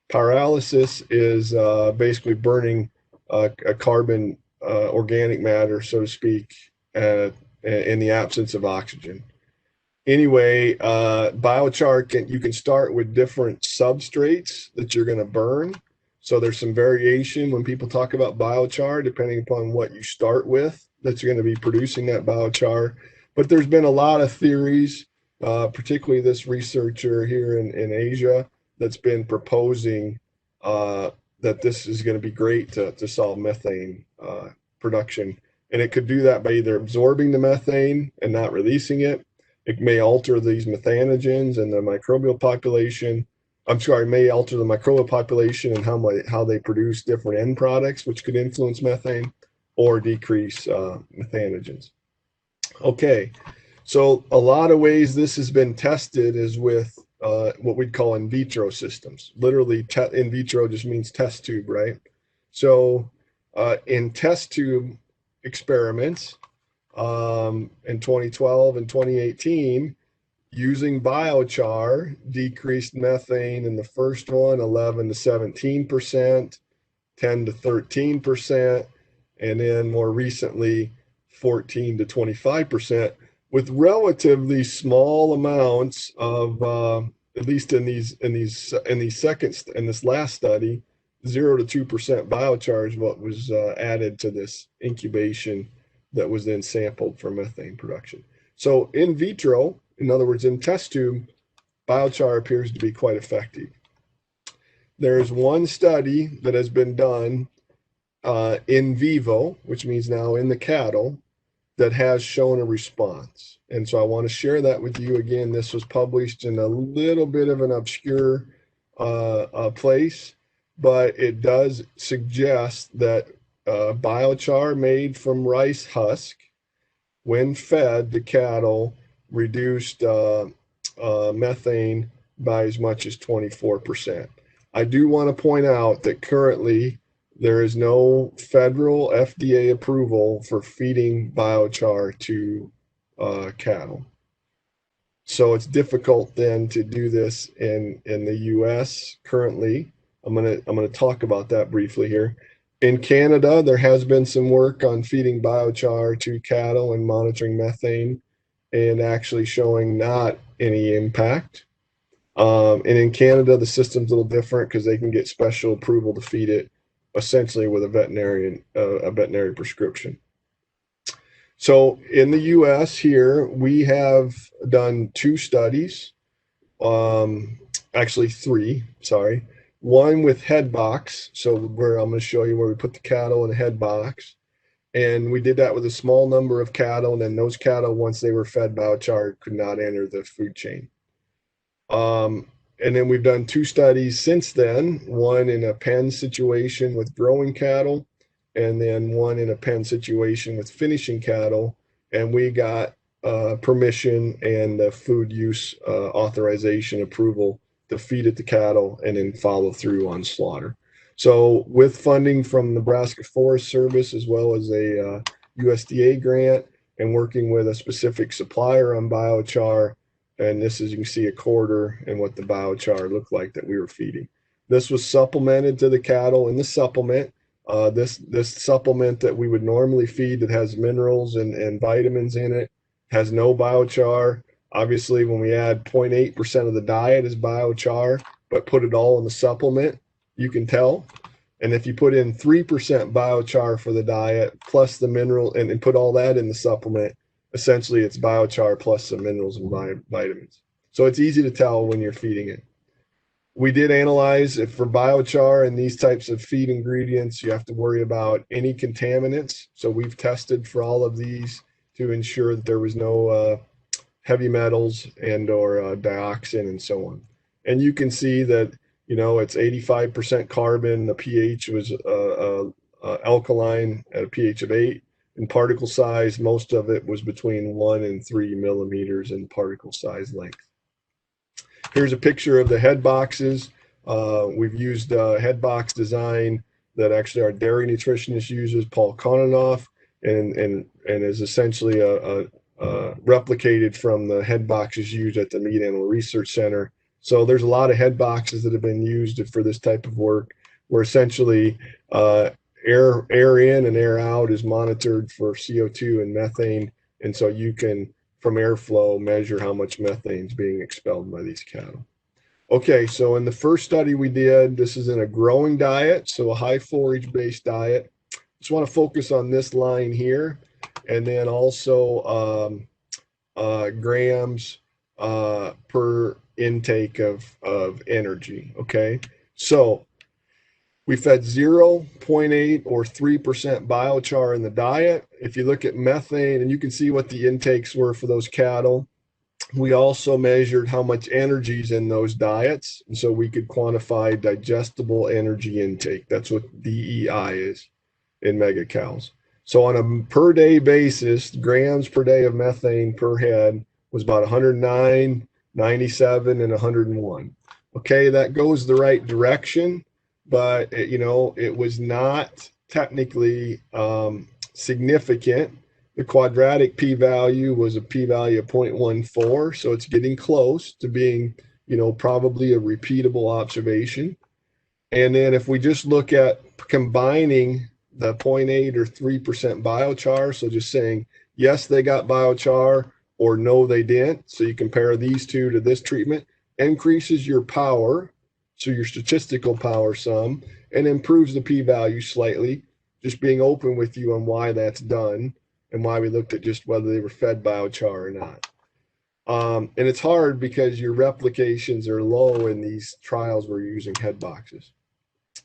Pyrolysis is basically burning a carbon organic matter, so to speak, in the absence of oxygen. Anyway, biochar you can start with different substrates that you're going to burn. So there's some variation when people talk about biochar, depending upon what you start with, that you're going to be producing that biochar. But there's been a lot of theories, particularly this researcher here in Asia, that's been proposing that this is going to be great to solve methane production. And it could do that by either absorbing the methane and not releasing it. It may alter these methanogens and the microbial population. I'm sorry, may alter the microbial population and how they produce different end products, which could influence methane or decrease methanogens. Okay, so a lot of ways this has been tested is with what we'd call in vitro systems. Literally, in vitro just means test tube, right? So in test tube experiments, in 2012 and 2018, using biochar decreased methane in the first one 11 to 17%, 10 to 13%, and then more recently 14 to 25%, with relatively small amounts of at least in this last study, 0 to 2% biochar is what was added to this incubation that was then sampled for methane production. So in vitro, in other words, in test tube, biochar appears to be quite effective. There's one study that has been done in vivo, which means now in the cattle, that has shown a response. And so I want to share that with you again. This was published in a little bit of an obscure place, but it does suggest that biochar made from rice husk, when fed to cattle, reduced methane by as much as 24%. I do want to point out that currently there is no federal FDA approval for feeding biochar to cattle. So it's difficult then to do this in the U.S. currently. I'm gonna talk about that briefly here. In Canada, there has been some work on feeding biochar to cattle and monitoring methane, and actually showing not any impact. And in Canada, the system's a little different because they can get special approval to feed it, essentially with a veterinary prescription. So in the U.S. here, we have done 2 studies, actually 3, sorry. One with head box, so where I'm going to show you where we put the cattle in a head box. And we did that with a small number of cattle, and then those cattle, once they were fed biochar, could not enter the food chain. And then we've done 2 studies since then, one in a pen situation with growing cattle, and then one in a pen situation with finishing cattle. And we got permission and food use authorization approval to feed it to cattle and then follow through on slaughter. So with funding from Nebraska Forest Service, as well as a USDA grant, and working with a specific supplier on biochar, and this is, you can see a quarter and what the biochar looked like that we were feeding. This was supplemented to the cattle in the supplement. This supplement that we would normally feed that has minerals and vitamins in it has no biochar. Obviously, when we add 0.8% of the diet is biochar, but put it all in the supplement, you can tell. And if you put in 3% biochar for the diet plus the mineral and put all that in the supplement, essentially it's biochar plus some minerals and vitamins. So it's easy to tell when you're feeding it. We did analyze if for biochar and these types of feed ingredients, you have to worry about any contaminants. So we've tested for all of these to ensure that there was no heavy metals and or dioxin and so on. And you can see that, you know, it's 85% carbon. The pH was alkaline at a pH of 8. In particle size, most of it was between 1 and 3 millimeters in particle size length. Here's a picture of the head boxes. We've used a head box design that actually our dairy nutritionist uses, Paul Kononov, and is essentially replicated from the head boxes used at the Meat Animal Research Center. So there's a lot of head boxes that have been used for this type of work, where essentially air in and air out is monitored for CO2 and methane, and so you can, from airflow, measure how much methane is being expelled by these cattle. Okay, so in the first study we did, this is in a growing diet, so a high forage-based diet. Just want to focus on this line here, and then also grams per intake of energy, okay? So we fed 0.8 or 3% biochar in the diet. If you look at methane, and you can see what the intakes were for those cattle, we also measured how much energy is in those diets. And so we could quantify digestible energy intake. That's what DEI is in mega cows. So on a per day basis, grams per day of methane per head was about 109, 97, and 101. Okay, that goes the right direction, but it was not technically significant. The quadratic p-value was a p-value of 0.14, so it's getting close to being, probably a repeatable observation. And then if we just look at combining the 0.8 or 3% biochar, so just saying, yes, they got biochar, or no, they didn't. So you compare these two to this treatment, increases your power, so your statistical power some, and improves the p-value slightly, just being open with you on why that's done and why we looked at just whether they were fed biochar or not. And it's hard because your replications are low in these trials where you're using head boxes.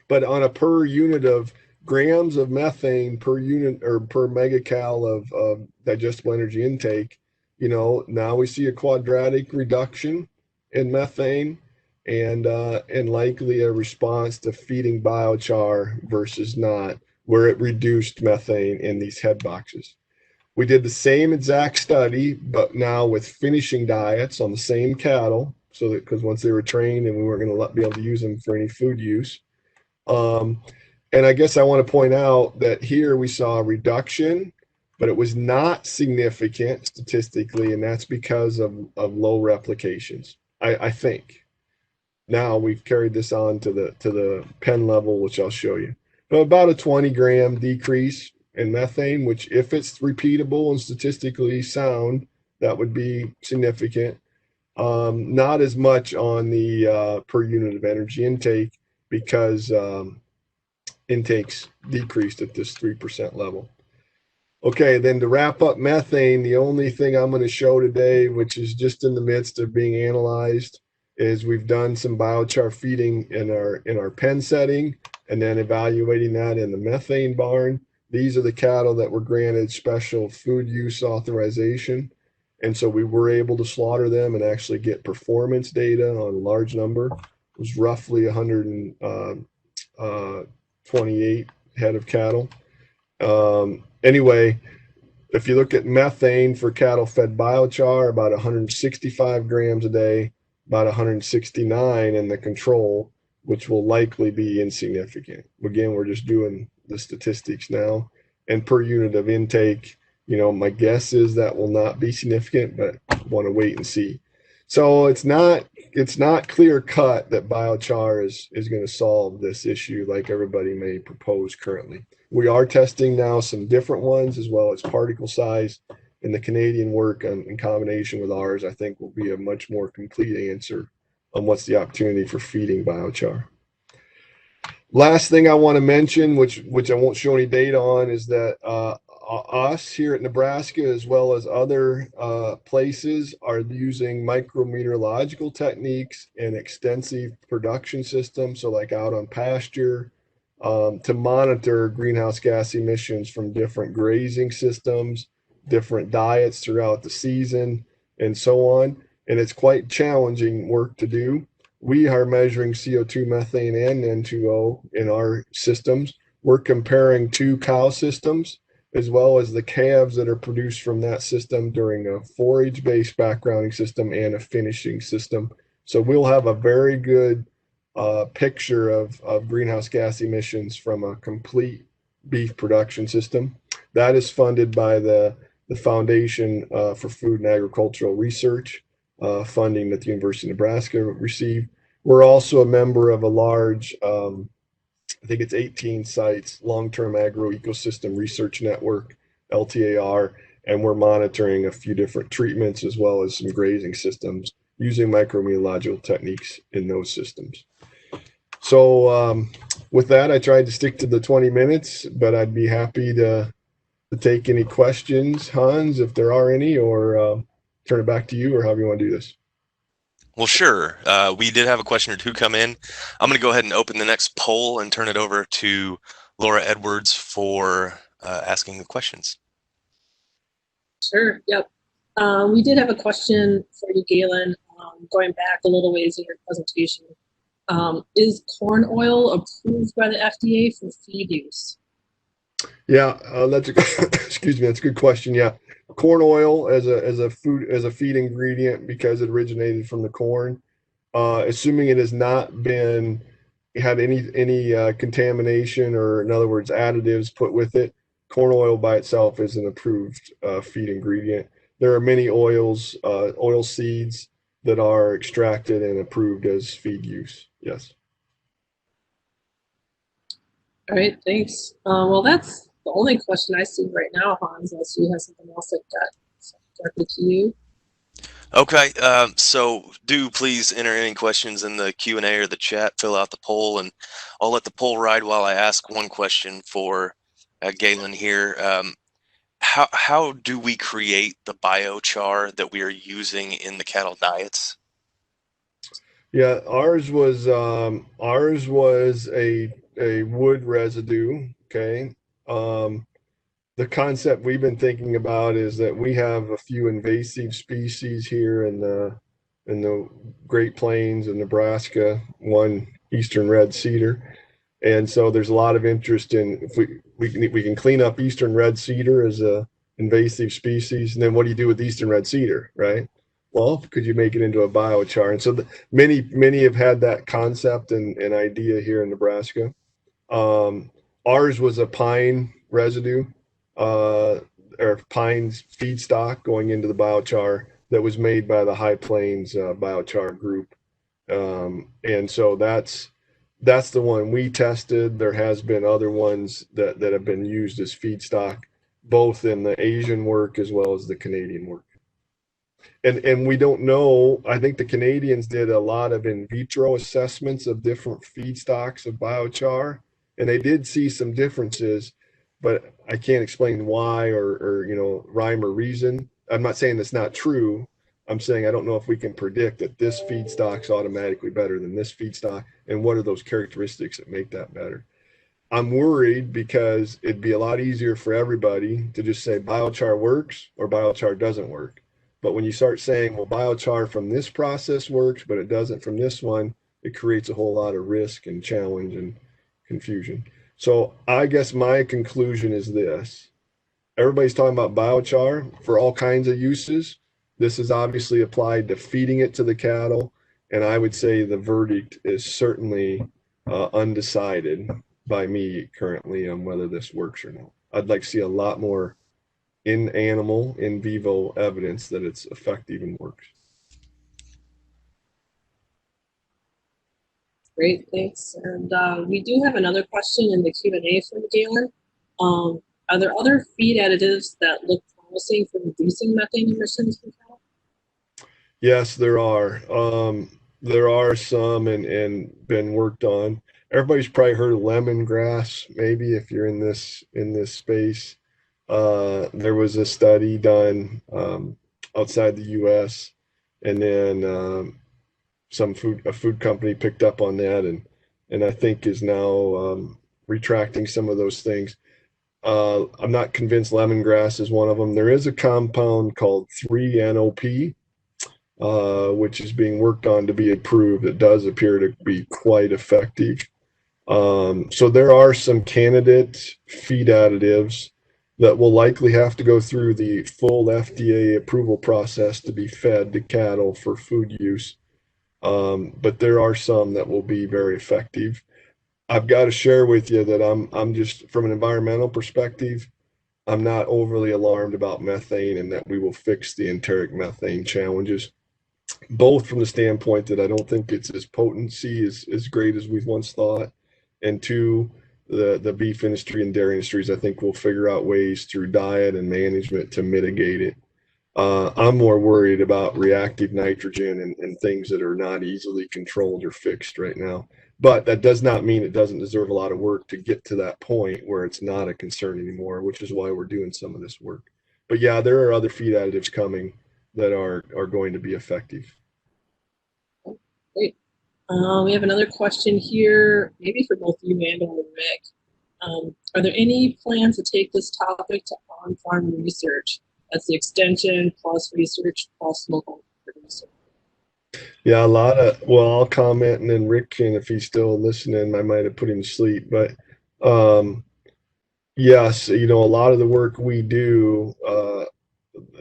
But on a per unit of grams of methane per unit or per megacal of digestible energy intake, now we see a quadratic reduction in methane and likely a response to feeding biochar versus not, where it reduced methane in these head boxes. We did the same exact study, but now with finishing diets on the same cattle, so that because once they were trained and we weren't going to be able to use them for any food use. And I guess I want to point out that here we saw a reduction, but it was not significant statistically, and that's because of low replications, I think. Now we've carried this on to the pen level, which I'll show you. But about a 20-gram decrease in methane, which if it's repeatable and statistically sound, that would be significant. Not as much on the per unit of energy intake because intakes decreased at this 3% level. Okay, then to wrap up methane, the only thing I'm going to show today, which is just in the midst of being analyzed, is we've done some biochar feeding in our pen setting and then evaluating that in the methane barn. These are the cattle that were granted special food use authorization. And so we were able to slaughter them and actually get performance data on a large number. It was roughly 128 head of cattle. Anyway, if you look at methane for cattle fed biochar, about 165 grams a day, about 169 in the control, which will likely be insignificant. Again, we're just doing the statistics now. And per unit of intake, my guess is that will not be significant, but want to wait and see. So it's not clear cut that biochar is going to solve this issue like everybody may propose currently. We are testing now some different ones as well as particle size, and the Canadian work in combination with ours, I think, will be a much more complete answer on what's the opportunity for feeding biochar. Last thing I want to mention, which I won't show any data on, is that us here at Nebraska, as well as other places, are using micrometeorological techniques and extensive production systems, so like out on pasture, to monitor greenhouse gas emissions from different grazing systems, different diets throughout the season, and so on. And it's quite challenging work to do. We are measuring CO2, methane, and N2O in our systems. We're comparing two cow systems, as well as the calves that are produced from that system during a forage-based backgrounding system and a finishing system. So we'll have a very good picture of greenhouse gas emissions from a complete beef production system. That is funded by the Foundation for Food and Agricultural Research, funding that the University of Nebraska received. We're also a member of a large, I think it's 18 sites, long-term agroecosystem research network, LTAR, and we're monitoring a few different treatments as well as some grazing systems using micrometeorological techniques in those systems. So with that, I tried to stick to the 20 minutes, but I'd be happy to take any questions, Hans, if there are any, or turn it back to you, or however you want to do this. Well, sure. We did have a question or two come in. I'm going to go ahead and open the next poll and turn it over to Laura Edwards for asking the questions. Sure. Yep. We did have a question for you, Galen, going back a little ways in your presentation. Is corn oil approved by the FDA for feed use? Yeah, that's a excuse me. That's a good question. Yeah, corn oil as a feed ingredient because it originated from the corn. Assuming it has not had any contamination, or in other words, additives put with it, corn oil by itself is an approved feed ingredient. There are many oils, oil seeds that are extracted and approved as feed use. Yes. All right, thanks. Well, that's the only question I see right now, Hans, unless you have something else like that directly to you. Okay, so do please enter any questions in the Q&A or the chat, fill out the poll, and I'll let the poll ride while I ask one question for Galen here. How do we create the biochar that we are using in the cattle diets? Yeah, ours was a wood residue. Okay. The concept we've been thinking about is that we have a few invasive species here in the Great Plains of Nebraska, one eastern red cedar. And so there's a lot of interest in if we can clean up eastern red cedar as a invasive species, and then what do you do with eastern red cedar, right? Well, could you make it into a biochar? And so many have had that concept and idea here in Nebraska. Ours was a pine residue, or pine's feedstock going into the biochar that was made by the High Plains biochar group. And so that's the one we tested. There has been other ones that have been used as feedstock, both in the Asian work as well as the Canadian work. And we don't know, I think the Canadians did a lot of in vitro assessments of different feedstocks of biochar, and they did see some differences, but I can't explain why or rhyme or reason. I'm not saying that's not true. I'm saying I don't know if we can predict that this feedstock's automatically better than this feedstock, and what are those characteristics that make that better. I'm worried because it'd be a lot easier for everybody to just say biochar works or biochar doesn't work. But when you start saying, well, biochar from this process works, but it doesn't from this one, it creates a whole lot of risk and challenge and confusion. So I guess my conclusion is this. Everybody's talking about biochar for all kinds of uses. This is obviously applied to feeding it to the cattle. And I would say the verdict is certainly undecided by me currently on whether this works or not. I'd like to see a lot more in vivo evidence that it's effective and works. Great, thanks. And we do have another question in the Q&A from Galen. Are there other feed additives that look promising for reducing methane emissions from cattle? Yes, there are. There are some and been worked on. Everybody's probably heard of lemongrass, maybe, if you're in this space. There was a study done outside the U.S. and then a food company picked up on that and I think is now retracting some of those things. I'm not convinced lemongrass is one of them. There is a compound called 3-NOP, which is being worked on to be approved. It does appear to be quite effective. So there are some candidate feed additives that will likely have to go through the full FDA approval process to be fed to cattle for food use. But there are some that will be very effective. I've got to share with you that I'm just from an environmental perspective, I'm not overly alarmed about methane and that we will fix the enteric methane challenges, both from the standpoint that I don't think it's as potency as great as we've once thought, and two, the beef industry and dairy industries, I think will figure out ways through diet and management to mitigate it. I'm more worried about reactive nitrogen and things that are not easily controlled or fixed right now. But that does not mean it doesn't deserve a lot of work to get to that point where it's not a concern anymore, which is why we're doing some of this work. But yeah, there are other feed additives coming that are going to be effective. Great. We have another question here, maybe for both you and or Rick. Are there any plans to take this topic to on-farm research? That's the extension plus research plus local producer. Yeah, a lot of, well, I'll comment and then Rick can, if he's still listening, I might have put him to sleep. But yes, a lot of the work we do,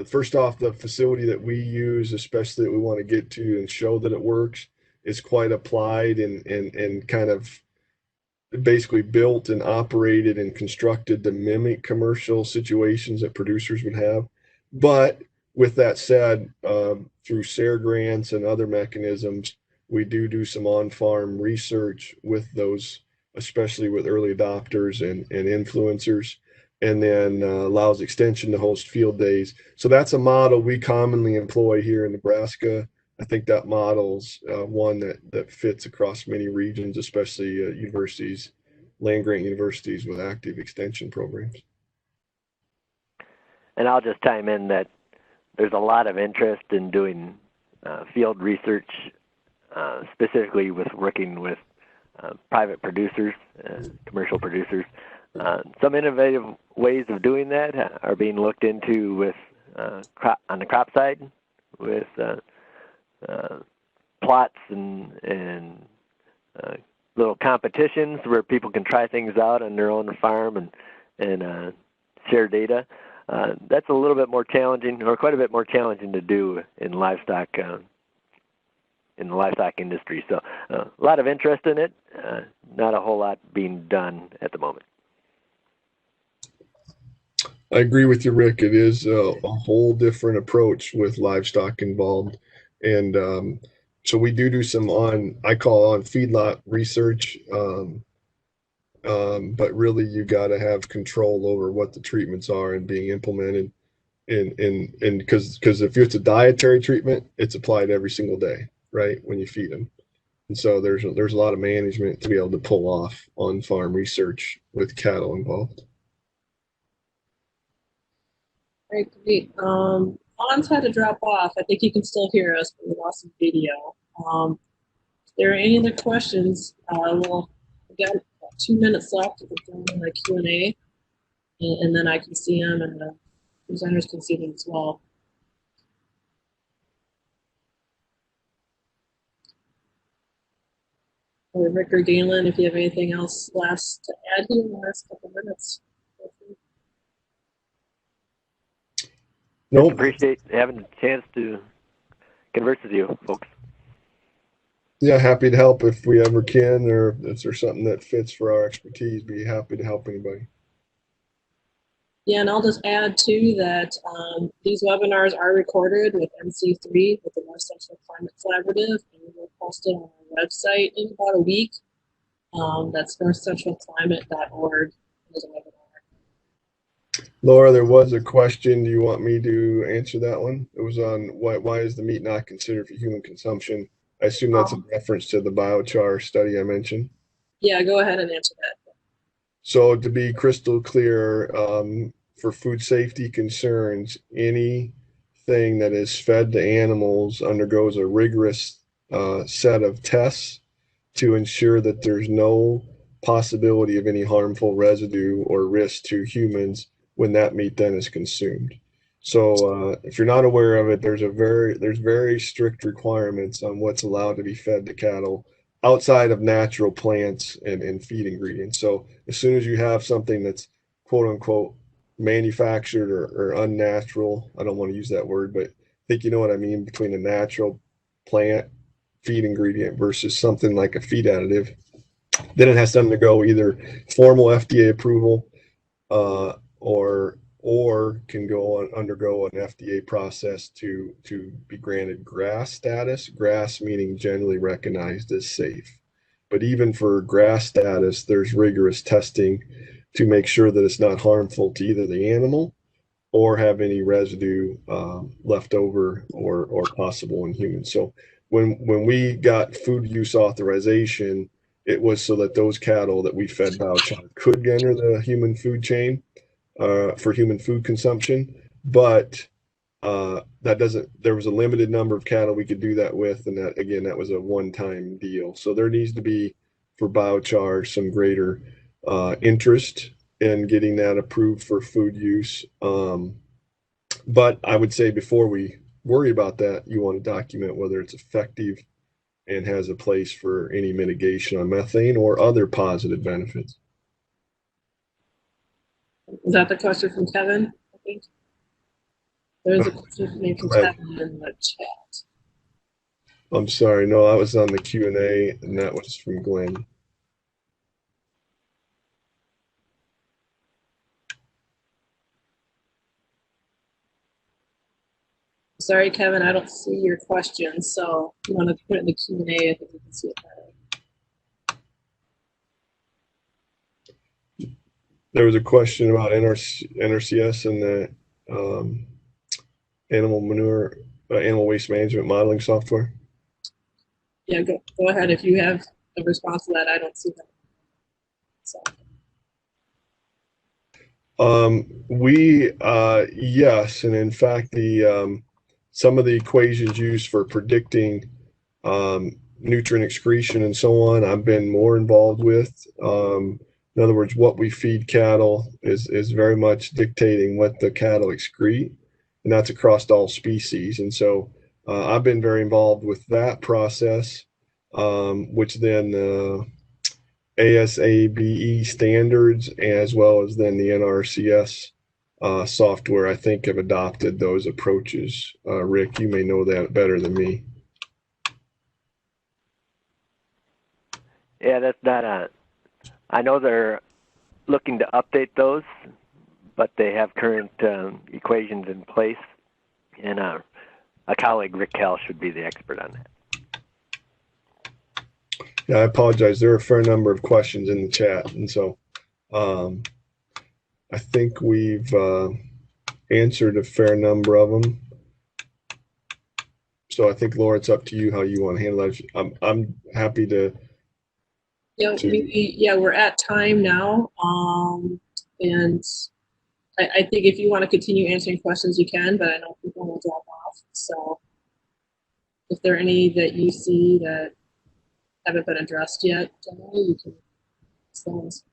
first off, the facility that we use, especially that we want to get to and show that it works, is quite applied and kind of basically built and operated and constructed to mimic commercial situations that producers would have. But with that said, through SARE grants and other mechanisms, we do some on-farm research with those, especially with early adopters and influencers, and then allows extension to host field days. So that's a model we commonly employ here in Nebraska. I think that model's one that fits across many regions, especially universities, land-grant universities with active extension programs. And I'll just chime in that there's a lot of interest in doing field research, specifically with working with private producers, commercial producers. Some innovative ways of doing that are being looked into with on the crop side, with plots and little competitions where people can try things out on their own farm and share data. That's a little bit more challenging, or quite a bit more challenging to do in livestock, in the livestock industry. So a lot of interest in it, not a whole lot being done at the moment. I agree with you, Rick. It is a whole different approach with livestock involved. And so we do some I call on feedlot research, but really you got to have control over what the treatments are and being implemented. And because if it's a dietary treatment, it's applied every single day, right, when you feed them. And so there's a lot of management to be able to pull off on-farm research with cattle involved. All right, great. Hans had to drop off. I think you can still hear us, but we lost some video. If there are any other questions, we've got about 2 minutes left to go in the Q&A, and then I can see them and the presenters can see them as well. Or Rick or Galen, if you have anything else last to add here in the last couple of minutes. Nope. Appreciate having a chance to converse with you folks. Yeah, happy to help if we ever can, or if there's something that fits for our expertise, be happy to help anybody. Yeah, and I'll just add too that these webinars are recorded with MC3 with the North Central Climate Collaborative, and we'll post it on our website in about a week. That's northcentralclimate.org. There's a webinar. Laura, there was a question. Do you want me to answer that one? It was on why is the meat not considered for human consumption? I assume that's a reference to the biochar study I mentioned. Yeah, go ahead and answer that. So to be crystal clear, for food safety concerns, anything that is fed to animals undergoes a rigorous set of tests to ensure that there's no possibility of any harmful residue or risk to humans when that meat then is consumed. So if you're not aware of it, there's very strict requirements on what's allowed to be fed to cattle outside of natural plants and feed ingredients. So as soon as you have something that's quote unquote manufactured or unnatural. I don't want to use that word, but I think you know what I mean, between a natural plant feed ingredient versus something like a feed additive. Then it has to undergo either formal FDA approval uh, or can undergo an FDA process to be granted GRAS status. GRAS meaning generally recognized as safe. But even for GRAS status, there's rigorous testing to make sure that it's not harmful to either the animal or have any residue left over or possible in humans. So when we got food use authorization, it was so that those cattle that we fed biochar could enter the human food chain for human food consumption, but that doesn't. There was a limited number of cattle we could do that with, and that again, that was a one-time deal. So there needs to be for biochar some greater interest in getting that approved for food use. But I would say before we worry about that, you want to document whether it's effective and has a place for any mitigation on methane or other positive benefits. Is that the question from Kevin? I think there's a question from Kevin in the chat. I'm sorry, no, I was on the Q&A, and that was from Glenn. Sorry, Kevin, I don't see your question, so if you want to put it in the Q&A, I think we can see it better. There was a question about NRCS and the animal manure, animal waste management modeling software. Yeah, go ahead. If you have a response to that, I don't see that. So. Yes, and in fact, some of the equations used for predicting nutrient excretion and so on, I've been more involved with. In other words, what we feed cattle is very much dictating what the cattle excrete, and that's across all species. And so I've been very involved with that process, which then ASABE standards, as well as then the NRCS software, I think, have adopted those approaches. Rick, you may know that better than me. Yeah, that's not I know they're looking to update those, but they have current equations in place, and a colleague, Rick Cal, should be the expert on that. Yeah, I apologize. There are a fair number of questions in the chat, and so I think we've answered a fair number of them. So I think, Laura, it's up to you how you want to handle that. I'm happy to. Yeah, we're at time now, and I think if you want to continue answering questions, you can, but I know people will drop off. So if there are any that you see that haven't been addressed yet, you can ask those.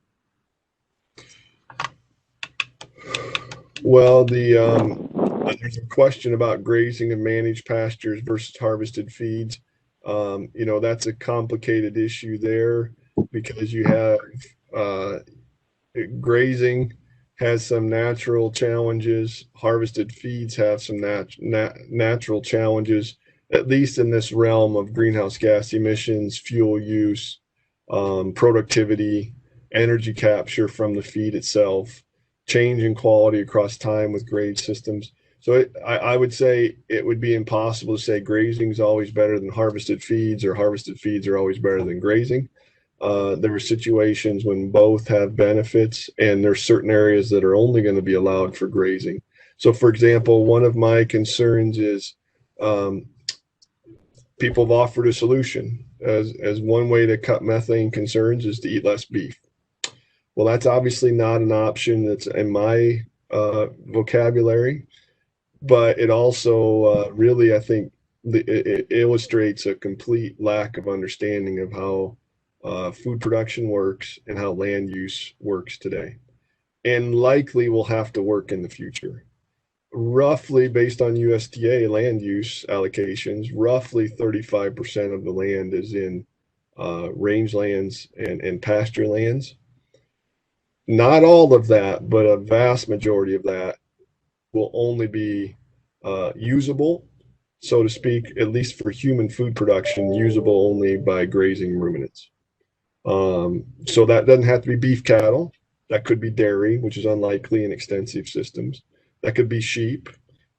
Well, there's a question about grazing and managed pastures versus harvested feeds. That's a complicated issue there because you have grazing has some natural challenges. Harvested feeds have some natural challenges, at least in this realm of greenhouse gas emissions, fuel use, productivity, energy capture from the feed itself, change in quality across time with grade systems. So I would say it would be impossible to say grazing is always better than harvested feeds or harvested feeds are always better than grazing. There are situations when both have benefits, and there's certain areas that are only going to be allowed for grazing. So, for example, one of my concerns is people have offered a solution as one way to cut methane concerns is to eat less beef. Well, that's obviously not an option that's in my vocabulary, but it also really, I think, it illustrates a complete lack of understanding of how food production works and how land use works today, and likely will have to work in the future. Roughly, based on USDA land use allocations, roughly 35% of the land is in rangelands and pasture lands. not all of that, but a vast majority of that will only be usable, so to speak, at least for human food production, usable only by grazing ruminants. So that doesn't have to be beef cattle. That could be dairy, which is unlikely in extensive systems. That could be sheep,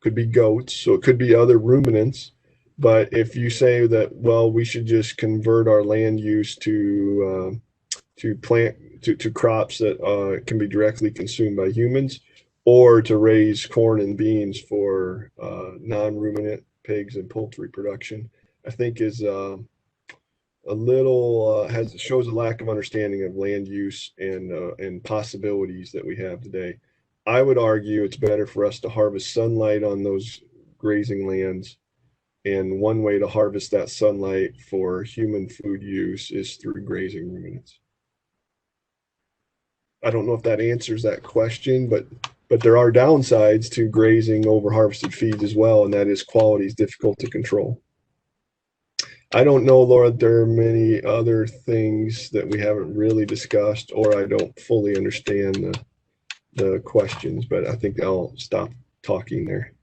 could be goats, so it could be other ruminants. But if you say that, well, we should just convert our land use to plant to crops that can be directly consumed by humans, or to raise corn and beans for non-ruminant pigs and poultry production, I think is a little shows a lack of understanding of land use and possibilities that we have today. I would argue it's better for us to harvest sunlight on those grazing lands, and one way to harvest that sunlight for human food use is through grazing ruminants. I don't know if that answers that question, but there are downsides to grazing over harvested feeds as well, and that is quality is difficult to control. I don't know, Laura, there are many other things that we haven't really discussed, or I don't fully understand the questions, but I think I'll stop talking there.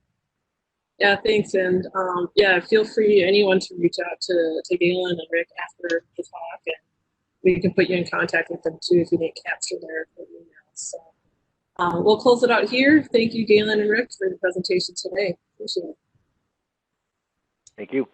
Yeah, thanks. And yeah, feel free, anyone, to reach out to Galen and Rick after the talk, and we can put you in contact with them too if you didn't capture their emails. So we'll close it out here. Thank you, Galen and Rick, for the presentation today. Appreciate it. Thank you.